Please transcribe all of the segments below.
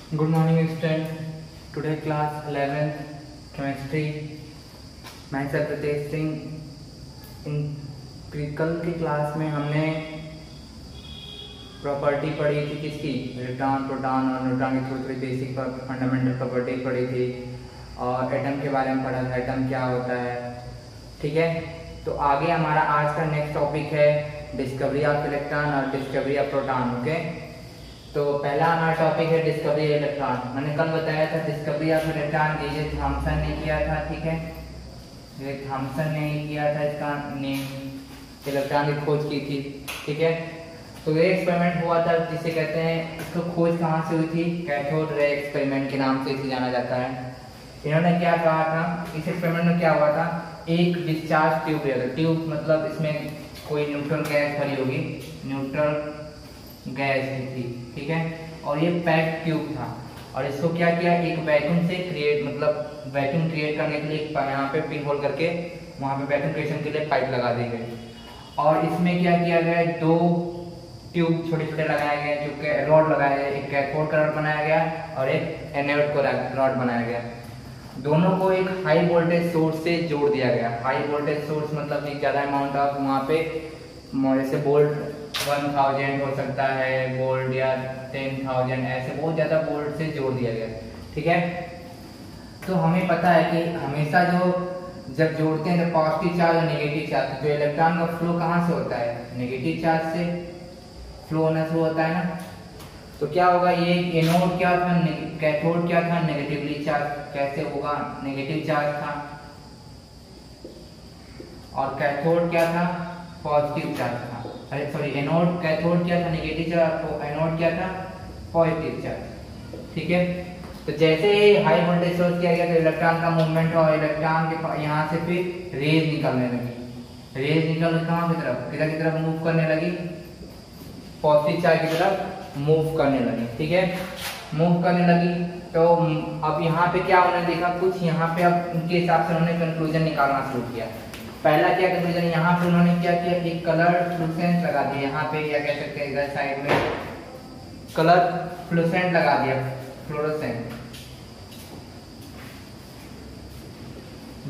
Good morning student. Today class 11th chemistry. मैं sir Pratesh Singh. कल की क्लास में हमने प्रॉपर्टी पढ़ी थी किसकी, इलेक्ट्रॉन, प्रोटॉन और न्यूट्रॉन की थोड़ी बेसिक फंडामेंटल प्रॉपर्टी पढ़ी थी और एटम के बारे में पढ़ा था, एटम क्या होता है। ठीक है, तो आगे हमारा आज का नेक्स्ट टॉपिक है डिस्कवरी ऑफ इलेक्ट्रॉन और डिस्कवरी ऑफ प्रोटॉन। ओके, तो पहला हमारा टॉपिक है डिस्कवरी इलेक्ट्रॉन। मैंने कल बताया था डिस्कवरी ऑफ इलेक्ट्रॉन ये थॉमसन ने किया था। ठीक है, ये थॉमसन ने ही किया था, इसका ने इलेक्ट्रॉन की खोज की थी। ठीक है, तो ये एक्सपेरिमेंट हुआ था जिसे कहते हैं, इसको खोज कहाँ से हुई थी, कैथोड रे एक्सपेरिमेंट के नाम से इसे जाना जाता है। इन्होंने क्या कहा था, इस एक्सपेरिमेंट में क्या हुआ था, एक डिस्चार्ज ट्यूब लिया था। ट्यूब मतलब इसमें कोई न्यूट्रल गैस भरी होगी, न्यूट्रल गैस थी। ठीक है, और ये पैक ट्यूब था और इसको क्या किया, एक वैक्यूम से क्रिएट मतलब वैक्यूम क्रिएट करने के लिए यहाँ पे पिन होल करके वहाँ पे वैक्यूम क्रिएशन के लिए पाइप लगा दी गई और इसमें क्या किया गया, दो ट्यूब छोटे छोटे लगाए गए, जो कि रॉड लगाए गए, एक कैथोड का रॉड बनाया गया और एक एनोड का रॉड बनाया गया। दोनों को एक हाई वोल्टेज सोर्स से जोड़ दिया गया। हाई वोल्टेज सोर्स मतलब एक ज़्यादा अमाउंट ऑफ वहाँ पे जैसे वोल्ट 1000 हो सकता है, वोल्ट या 10,000, ऐसे बहुत ज़्यादा वोल्ट से जोड़ दिया गया। ठीक है, तो हमें पता है कि हमेशा जब जोड़ते हैं तो पॉजिटिव चार्ज और नेगेटिव चार्ज, जो इलेक्ट्रॉन का फ्लो कहाँ से होता है, नेगेटिव चार्ज से फ्लो होना शुरू होता है ना। तो क्या होगा, ये एनोड क्या था, कैथोड क्या था, नेगेटिवली चार्ज। कैसे होगा, नेगेटिव चार्ज था और कैथोड क्या था, पॉजिटिव चार्ज था। अरे सॉरी, एनोड कैथोड क्या था, नेगेटिव चार्ज, एनोड क्या था, पॉजिटिव चार्ज। ठीक है, तो जैसे हाई वोल्टेज सोर्स किया गया तो इलेक्ट्रॉन का मूवमेंट और इलेक्ट्रॉन के यहाँ से फिर रेज निकलने लगी। रेज निकल कहाँ की तरफ, किधर की तरफ मूव करने लगी, पॉजिटिव चार्ज की तरफ मूव करने लगी। ठीक है, मूव करने लगी तो अब यहाँ पे क्या उन्होंने देखा, कुछ यहाँ पे अब उनके हिसाब से उन्होंने कंक्लूजन निकालना शुरू किया। पहला क्या कंक्लूजन, यहाँ पे उन्होंने क्या किया, एक कलर फ्लुसेंट लगा दिया यहाँ पे, या कह सकते हैं इधर साइड में कलर फ्लुसेंट लगा दिया, फ्लोरोसेंट।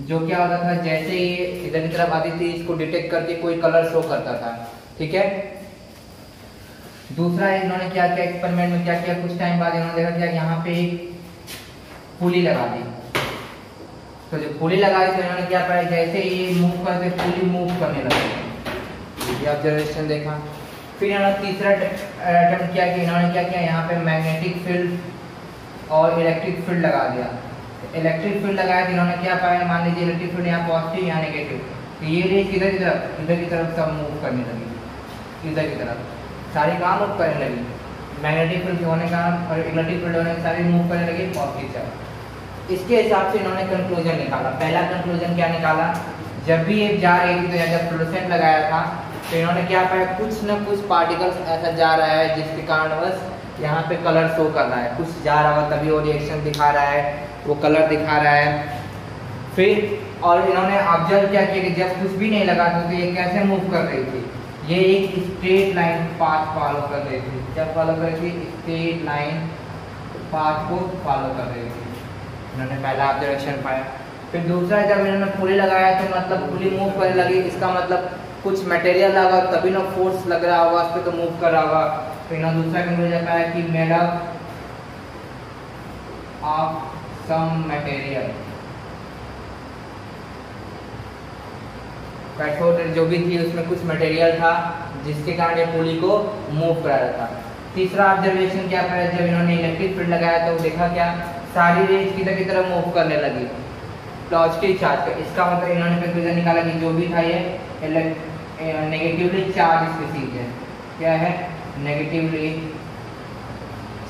जो क्या होता था, जैसे ये इधर की तरफ आती थी इसको डिटेक्ट करके कोई कलर शो करता था। ठीक है, दूसरा इन्होंने क्या किया, एक्सपेरिमेंट में क्या किया, कुछ टाइम बाद इन्होंने देखा क्या, यहाँ पे एक पुली लगा दी। तो जब पुली लगाई तो इन्होंने क्या पाया, जैसे ये मूव करते पुली मूव करने लगी, ये ऑब्जर्वेशन देखा। फिर इन्होंने तीसरा अटेम्प्ट किया कि इन्होंने क्या किया, यहाँ पे मैग्नेटिक फील्ड और इलेक्ट्रिक फील्ड लगा दिया। इलेक्ट्रिक फील्ड लगाया तो इन्होंने क्या पाया, मान लीजिए इलेक्ट्रिक फील्ड यहाँ पॉजिटिव यहाँ नेगेटिव, तो ये रेज इधर की तरफ सब मूव करने लगी, इधर की तरफ सारी काम मूव करने लगी। मैग्नेटिक फील्ड होने का और इलेक्ट्रिक फील्ड होने सारी मूव करने लगी पॉजिटिव चार्ज। इसके हिसाब से इन्होंने कंक्लूजन निकाला। पहला कंक्लूजन क्या निकाला, जब भी ये जा रही थी तो जब फ्लोरोसेंट लगाया था तो इन्होंने क्या पाया, कुछ न कुछ पार्टिकल्स ऐसा जा रहा है जिसके कारणवश यहाँ पे कलर शो कर रहा है, कुछ जा रहा होगा तभी वो रिएक्शन दिखा रहा है, वो कलर दिखा रहा है। फिर और इन्होंने ऑब्जर्व क्या किया कि जब कुछ भी नहीं लगा तो ये कैसे मूव कर रही थी, ये एक स्ट्रेट लाइन पाथ फॉलो कर रही थी। जब फॉलो कर रही थी, स्ट्रेट लाइन पाथ को फॉलो कर रही थी, इन्होंने पहला ऑब्जर्वेशन पाया। फिर दूसरा, जब इन्होंने पुली लगाया तो मतलब पुली मूव करने लगी, इसका मतलब कुछ मटेरियल लगा तभी ना फोर्स लग रहा होगा उस पर, तो मूव कर रहा होगा। तो इन्होंने दूसरा कंक्लूजन पाया कि made up of some material, cathode जो भी थी उसमें कुछ मटेरियल था जिसके कारण ये पुली को मूव करा रहा था। तीसरा ऑब्जर्वेशन क्या पाया, जब इन्होंने इलेक्ट्रिक फील्ड लगाया तो देखा क्या, सारी रेंज किधर की तरफ मूव करने लगी, पॉजिटिव चार्ज पे। इसका मतलब इन्होंने कंक्लूजन निकाला कि जो भी था ये नेगेटिवली चार्ज स्पीसीज है। क्या है, नेगेटिवली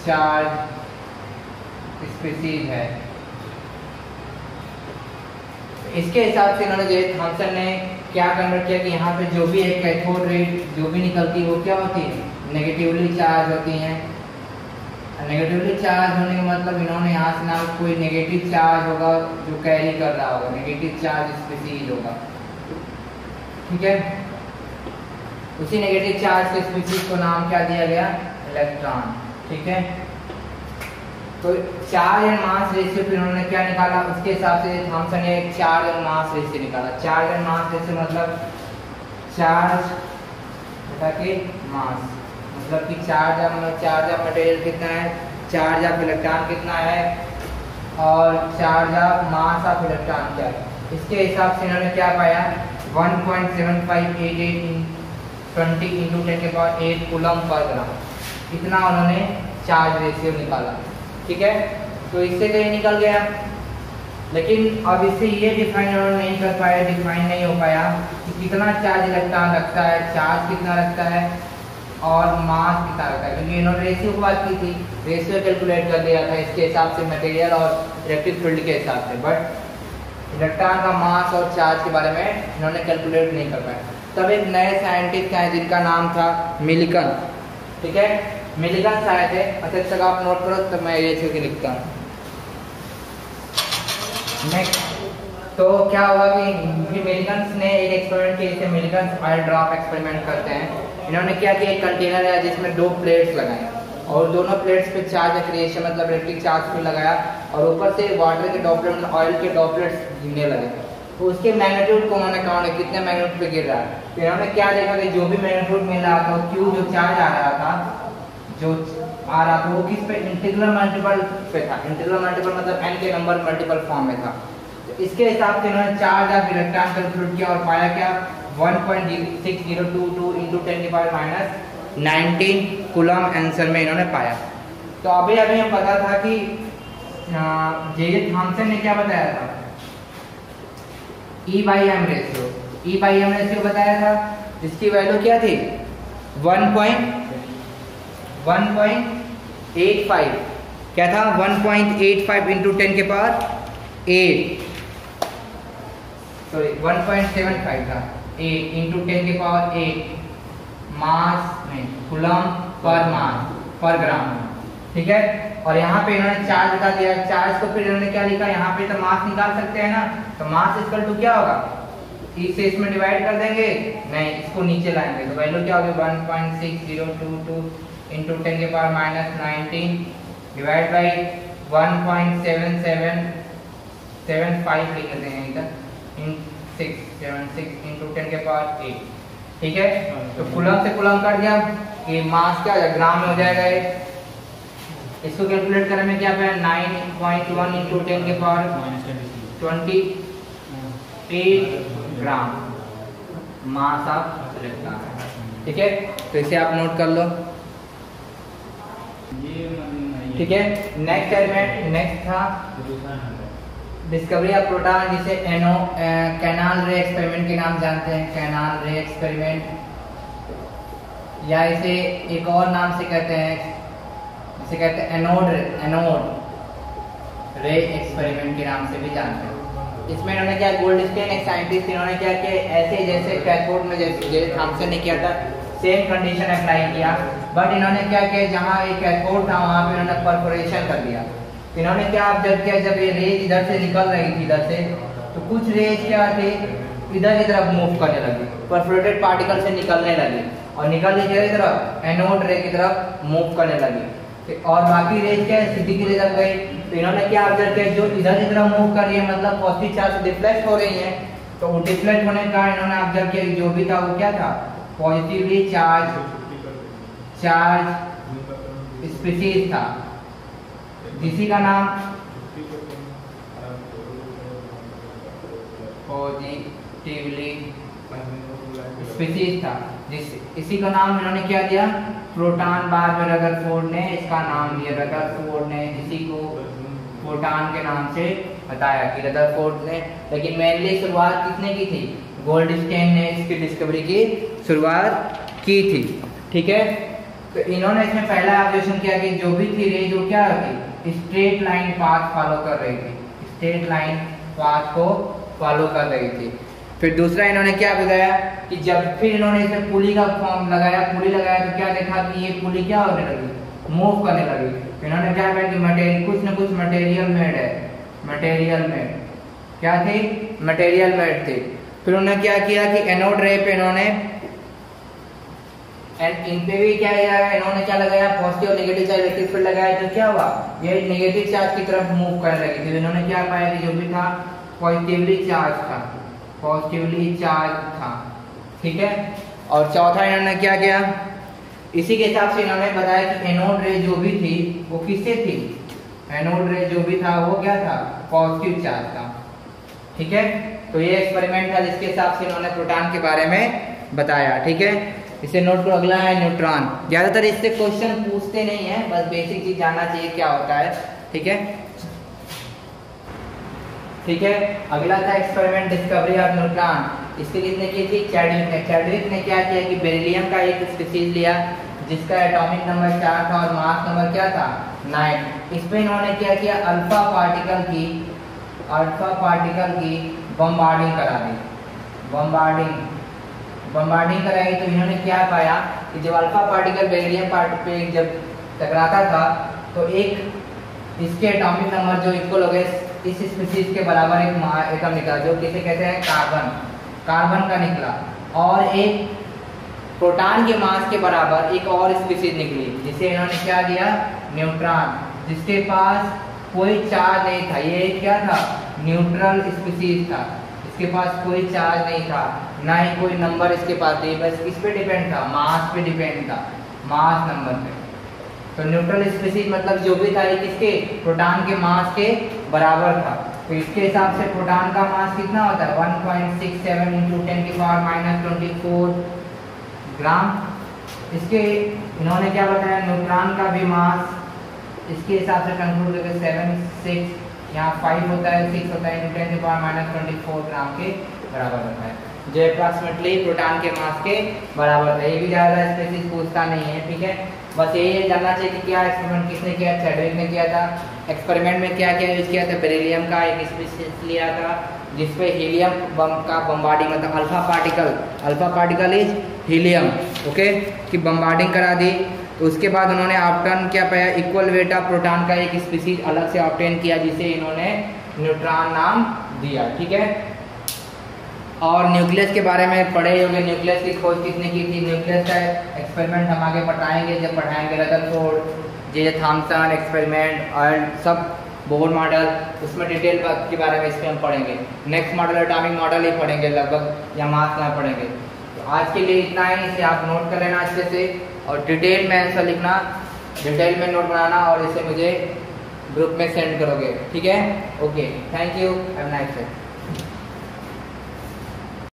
चार्ज स्पीसीज है। इसके हिसाब से इन्होंने जो थॉमसन ने क्या कन्वर्ट किया कि यहाँ पे जो भी है कैथोड रे जो भी निकलती है वो क्या होती है, नेगेटिवली चार्ज होती हैं। नेगेटिवली चार्ज होने का मतलब इन्होंने यहाँ से ना कोई नेगेटिव चार्ज होगा जो कैरी कर रहा होगा, नेगेटिव चार्ज स्पीसीज होगा। ठीक है, उसी नेगेटिव चार्ज के स्पीसीज को नाम क्या दिया गया, इलेक्ट्रॉन। ठीक है, तो चार्ज एंड मास रेशियो फिर उन्होंने क्या निकाला, उसके हिसाब से थॉमसन ने चार्ज एंड मास रेशियो निकाला। चार्ज एंड मास रेशियो मतलब चार्ज बटा के मास, मतलब कि चार्ज ऑफ मटेरियल कितना है, चार्ज ऑफ इलेक्ट्रॉन कितना है और charge of mass of electron क्या है। इसके हिसाब से इन्होंने क्या पाया 1.7588 20 × 10⁸ कूलम पर ग्राम, इतना उन्होंने चार्ज रेशियो निकाला। ठीक है, तो इससे तो ये निकल गया, लेकिन अब इससे ये डिफाइन उन्होंने नहीं कर पाया, डिफाइन नहीं हो पाया कि कितना चार्ज इलेक्ट्रॉन रखता है, चार्ज कितना रखता है और मास कितना रखता है, क्योंकि इन्होंने रेशियो की बात की थी, रेशियो कैलकुलेट कर दिया था इसके हिसाब से मटेरियल और इलेक्ट्रिक फील्ड के हिसाब से, बट इलेक्ट्रॉन का मास और चार्ज के बारे में इन्होंने कैलकुलेट नहीं कर पाया। तब एक नए साइंटिस्ट आए जिनका नाम था मिल्टन। ठीक है, मिल्टन आए थे। अच्छा तक आप नोट करो, तो मैं ये छुके लिखता हूँ। नेक्स्ट, तो क्या हुआ कि मिल्टन ने एक एक्सपेरिमेंट किया, जिसे मिल्टन ऑयल ड्रॉप एक्सपेरिमेंट करते हैं। इन्होंने क्या किया, एक कंटेनर है जिसमें 2 प्लेट्स लगाए और दोनों प्लेट्स पे चार्ज क्रिएशन मतलब इलेक्ट्रिक चार्ज भी लगाया और ऊपर से वाटर के ड्रॉपलेट ऑयल के ड्रॉपलेट्स गिरने लगे। तो उसके मैग्नीट्यूड को उन्होंने काउंट किया, कितने मैग्नीट्यूड पे गिर रहा है। तो इन्होंने क्या देखा कि जो भी मैग्नीट्यूड मिल रहा था, क्यू जो चार्ज आ रहा था वो किस पे, इंटीग्रल मल्टीपल पे था। इंटीग्रल मल्टीपल मतलब n के नंबर मल्टीपल फॉर्म में था। तो इसके हिसाब से इन्होंने चार्ज ऑफ इलेक्ट्रॉन कैलकुलेट किया और पाया क्या 1.6022 × 10⁻⁹ कूलम आंसर में इन्होंने पाया। तो अभी हम पता था कि जे थॉमसन ने क्या बताया था, E/m रेशियो बताया था, जिसकी वैल्यू क्या थी 1.85, क्या था 1.85 × 10⁸ सॉरी 1.75 था, 8 × 10⁸ मास में कूलम पर ग्राम। ठीक है, और यहाँ पे इन्होंने चार्ज बता दिया। चार्ज को फिर इन्होंने क्या लिखा, यहाँ पे तो मास निकाल सकते हैं ना, तो मास इक्वल टू क्या होगा, ई से इसमें डिवाइड कर देंगे, नहीं इसको नीचे लाएंगे तो वैल्यू क्या होगी 1.6022 × 10⁻⁻19 डिवाइड बाई 1.7775 लिख देते हैं इधर इन 676 × 10⁸ ठीक है। तो कूलम से कूलम कर दिया, ये मास क्या हो जाएगा, ग्राम में हो जाएगा। इसको कैलकुलेट करने में क्या पाया 9.1 × 10⁻28 ग्राम मास ऑफ इलेक्ट्रॉन। ठीक है, तो इसे आप नोट कर लो। ठीक है, नेक्स्ट था डिस्कवरी ऑफ प्रोटॉन, जिसे कैनाल रे एक्सपेरिमेंट के नाम जानते हैं, कैनाल रे एक्सपेरिमेंट, या इसे एक और नाम से कहते हैं, जिसे कहते हैं एनोड रे एक्सपेरिमेंट के नाम से भी जानते हैं। इसमें इन्होंने क्या, गोल्डस्टीन एक साइंटिस्ट, इन्होंने क्या किया, ऐसे जैसे कैथोड में जैसे थॉमसन ने किया था सेम कंडीशन अप्लाई किया, बट इन्होंने क्या किया, जहाँ एक कैथोड था वहाँ पे इन्होंने परफोरेशन कर दिया। इन्होंने क्या ऑब्जर्व किया, जब ये रेज इधर से निकल रही थी इधर से, तो कुछ रेज क्या थे इधर की तरफ मूव करने लगी, परफोरेटेड पार्टिकल से निकलने लगी और निकल के तरफ एनोड रे की तरफ मूव करने लगी, और बाकी रेज क्या सीधी की तरफ गई। तो इन्होंने क्या ऑब्जर्व किया, जो इधर की तरफ मूव कर रही है मतलब पॉजिटिव चार्ज से डिफ्लेक्ट हो रही है, तो वो डिफ्लेक्ट होने का इन्होंने ऑब्जर्व किया जो भी था वो क्या था, पॉजिटिवली चार्ज स्पीशीज था, जिसी का नाम पॉजिटिवली स्पीशीज था, इसी का नाम इन्होंने क्या दिया, प्रोटॉन। बाद में रदरफोर्ड ने इसका नाम दिया, रदरफोर्ड ने इसी को प्रोटॉन के नाम से बताया कि रदरफोर्ड ने, लेकिन मेनली शुरुआत किसने की थी, गोल्डस्टीन ने इसकी डिस्कवरी की शुरुआत की थी। ठीक है, तो इन्होंने इसमें पहला ऑब्जर्वेशन किया कि जो भी थी रेज वो क्या होती, स्ट्रेट लाइन पाथ फॉलो कर रही थी, स्ट्रेट लाइन पाथ को फॉलो कर रही थी। फिर दूसरा इन्होंने क्या बताया कि जब फिर इन्होंने इसे पुली का फॉर्म लगाया, पुली लगाया तो क्या देखा कि ये पुली क्या होने लगी, मूव करने लगी। इन्होंने क्या कहा कि मटेरियल कुछ न कुछ मटेरियल मेड है, मटेरियल मेड क्या थी, मटेरियल मेड थी। फिर उन्होंने क्या किया कि एनोड रे पे इन्होंने एंड इन पे भी क्या लगाया, इन्होंने क्या लगाया, पॉजिटिव और नेगेटिव चार्ज इलेक्ट्रिक फील्ड लगाया, तो क्या हुआ, ये नेगेटिव चार्ज की तरफ मूव करने लगी थी। इन्होंने क्या पाया कि जो भी था पॉजिटिवली चार्ज था, पॉजिटिवली चार्ज था, ठीक है। और चौथा इन्होंने क्या किया, इसी के हिसाब से इन्होंने बताया कि एनोड रे जो भी थी वो किससे थी, एनोड रे जो भी था वो क्या था, पॉजिटिव चार्ज था, ठीक है। तो ये एक्सपेरिमेंट था जिसके हिसाब से इन्होंने प्रोटॉन के बारे में बताया, ठीक है। इसे नोट करो। अगला है न्यूट्रॉन। ज्यादातर इससे क्वेश्चन पूछते नहीं है, बस बेसिक चीज जानना चाहिए क्या होता है, ठीक है, ठीक है। अगला था एक्सपेरिमेंट डिस्कवरी ऑफ न्यूट्रॉन। इसके किसने की थी, चैडविक ने। चैडविक ने क्या किया कि बेरिलियम का एक स्पीशीज लिया जिसका एटॉमिक नंबर 4 था और मास नंबर क्या था, 9। इस पे इन्होंने क्या किया, अल्फा पार्टिकल की बम्बार्डिंग करा दी, बम्बार्डिंग कराई। तो इन्होंने क्या पाया कि जब अल्फा पार्टिकल बेरिलियम पार्टिकल पे जब टकराता था तो एक इसके एटॉमिक नंबर जो इक्वल हो गए इस स्पीशीज के बराबर एक एटम निकला, जो किसे कहते हैं, कार्बन का निकला। और एक प्रोटॉन के मास के बराबर एक और स्पीशीज निकली जिसे इन्होंने क्या दिया, न्यूट्रॉन, जिसके पास कोई चार्ज नहीं था। ये क्या था, न्यूट्रल स्पीशीज था, इसके पास कोई चार्ज नहीं था, ना ही कोई नंबर इसके पास थी, बस किस पे डिपेंड था, मास पे डिपेंड था, मास नंबर पे। तो न्यूट्रल स्पीशीज मतलब जो भी था ये किसके, प्रोटॉन के मास के बराबर था। तो इसके हिसाब से प्रोटॉन का मास कितना होता है, 1.67 × 10⁻24 ग्राम। इसके इन्होंने क्या बताया, न्यूट्रॉन का भी मास इसके हिसाब से कंक्लूड करके 7, 6 यहाँ 5 होता है, 6 होता है, 10⁻24 ग्राम के बराबर होता है, जो अप्रॉक्सीमेटली प्रोटॉन के मास के बराबर था। ये भी ज़्यादा स्पेसिफिक पूछता नहीं है, ठीक है। बस ये जानना चाहिए कि क्या एक्सपेरिमेंट किसने किया, चैडविक ने किया था। एक्सपेरिमेंट में क्या क्या यूज किया था, बेरिलियम का एक स्पीशीज लिया था जिसपे हीलियम का बम्बार्डिंग, मतलब alpha particle is helium, okay, की बम्बार्डिंग करा दी। तो उसके बाद उन्होंने ऑप्टेन क्या पाया, इक्वल वेट ऑफ प्रोटॉन का एक स्पीशीज अलग से ऑप्टेन किया जिसे इन्होंने न्यूट्रॉन नाम दिया, ठीक है। और न्यूक्लियस के बारे में पढ़े होंगे, न्यूक्लियस की खोज किसने की थी। न्यूक्लियस का एक्सपेरिमेंट हम आगे पढ़ाएंगे, जब पढ़ाएंगे रदरफोर्ड, जे थॉमसन एक्सपेरिमेंट और सब बोर मॉडल, उसमें डिटेल के बारे में इसमें हम पढ़ेंगे। नेक्स्ट मॉडल एटॉमिक मॉडल ही पढ़ेंगे लगभग, या मास ना पढ़ेंगे। तो आज के लिए इतना ही, इसे आप नोट कर लेना अच्छे से और डिटेल में आंसर लिखना, डिटेल में नोट बनाना और इसे मुझे ग्रुप में सेंड करोगे, ठीक है। Okay, thank you, have a nice day.